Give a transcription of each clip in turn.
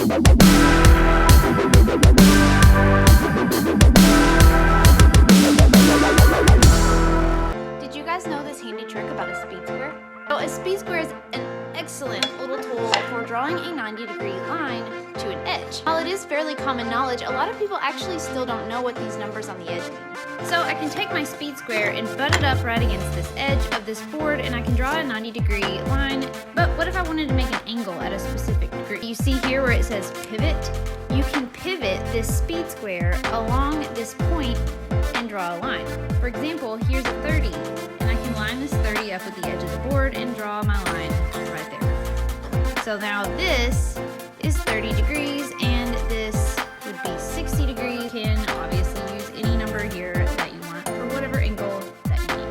Did you guys know this handy trick about a speed square? So a speed square is an excellent little tool for drawing a 90-degree line to an edge. While it is fairly common knowledge, a lot of people actually still don't know what these numbers on the edge mean. So I can take my speed square and butt it up right against this edge of this board, and I can draw a 90-degree line. But what if I wanted to make an angle at a specific degree? You see here where it says pivot? You can pivot this speed square along this point and draw a line. For example, here's a 30, and I can line this 30 up with the edge of the board and draw my line right there. So now this is 30 degrees, and this would be 60 degrees. You can obviously use any number here that you want for whatever angle that you need.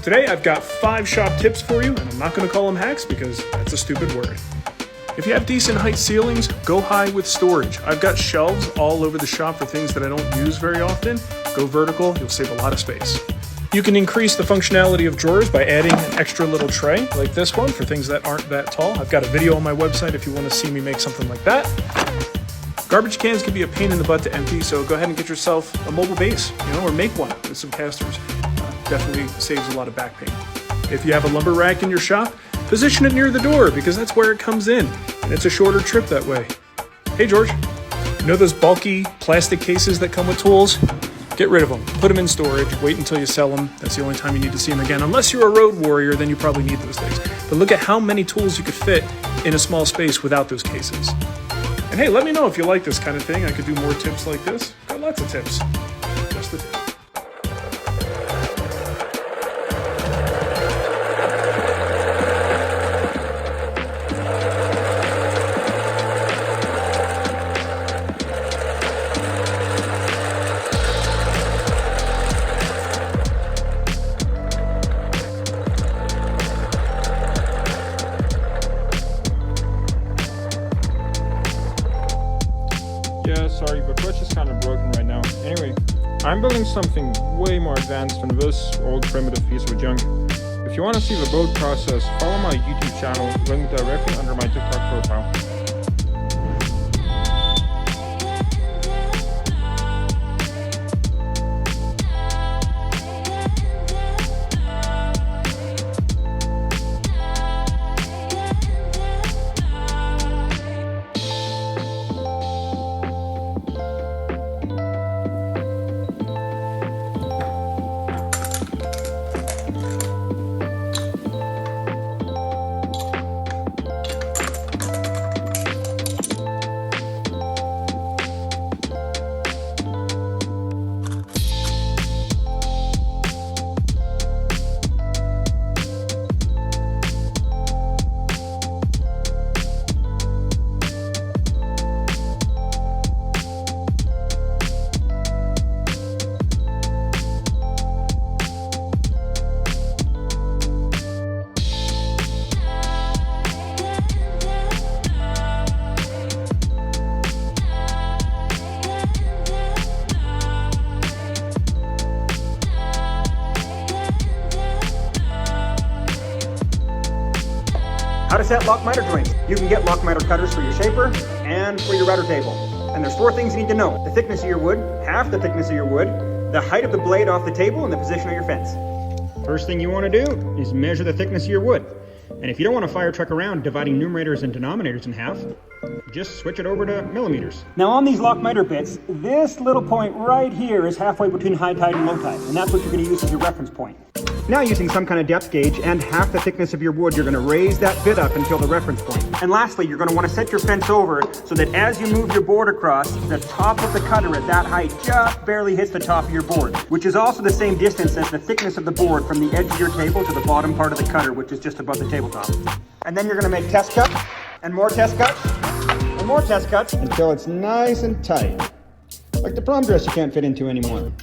Today I've got 5 shop tips for you, and I'm not going to call them hacks because that's a stupid word. If you have decent height ceilings, go high with storage. I've got shelves all over the shop for things that I don't use very often. Go vertical, you'll save a lot of space. You can increase the functionality of drawers by adding an extra little tray like this one for things that aren't that tall. I've got a video on my website if you want to see me make something like that. Garbage cans can be a pain in the butt to empty, so go ahead and get yourself a mobile base, or make one with some casters. Definitely saves a lot of back pain. If you have a lumber rack in your shop, position it near the door because that's where it comes in, and it's a shorter trip that way. Hey George, you know those bulky plastic cases that come with tools? Get rid of them, put them in storage, wait until you sell them. That's the only time you need to see them again. Unless you're a road warrior, then you probably need those things. But look at how many tools you could fit in a small space without those cases. And hey, let me know if you like this kind of thing. I could do more tips like this. Got lots of tips. Just the tip. Yeah, sorry, but clutch is kind of broken right now. Anyway, I'm building something way more advanced than this old primitive piece of junk. If you want to see the build process, follow my YouTube channel linked directly under my TikTok profile. How to set lock miter joints. You can get lock miter cutters for your shaper and for your router table. And there's 4 things you need to know. The thickness of your wood, half the thickness of your wood, the height of the blade off the table, and the position of your fence. First thing you want to do is measure the thickness of your wood. And if you don't want to fire truck around dividing numerators and denominators in half, just switch it over to millimeters. Now on these lock miter bits, this little point right here is halfway between high tide and low tide, and that's what you're going to use as your reference point. Now using some kind of depth gauge and half the thickness of your wood, you're going to raise that bit up until the reference point. And lastly, you're going to want to set your fence over so that as you move your board across, the top of the cutter at that height just barely hits the top of your board, which is also the same distance as the thickness of the board from the edge of your table to the bottom part of the cutter, which is just above the tabletop. And then you're going to make test cuts, and more test cuts, and more test cuts, until it's nice and tight. Like the prom dress you can't fit into anymore.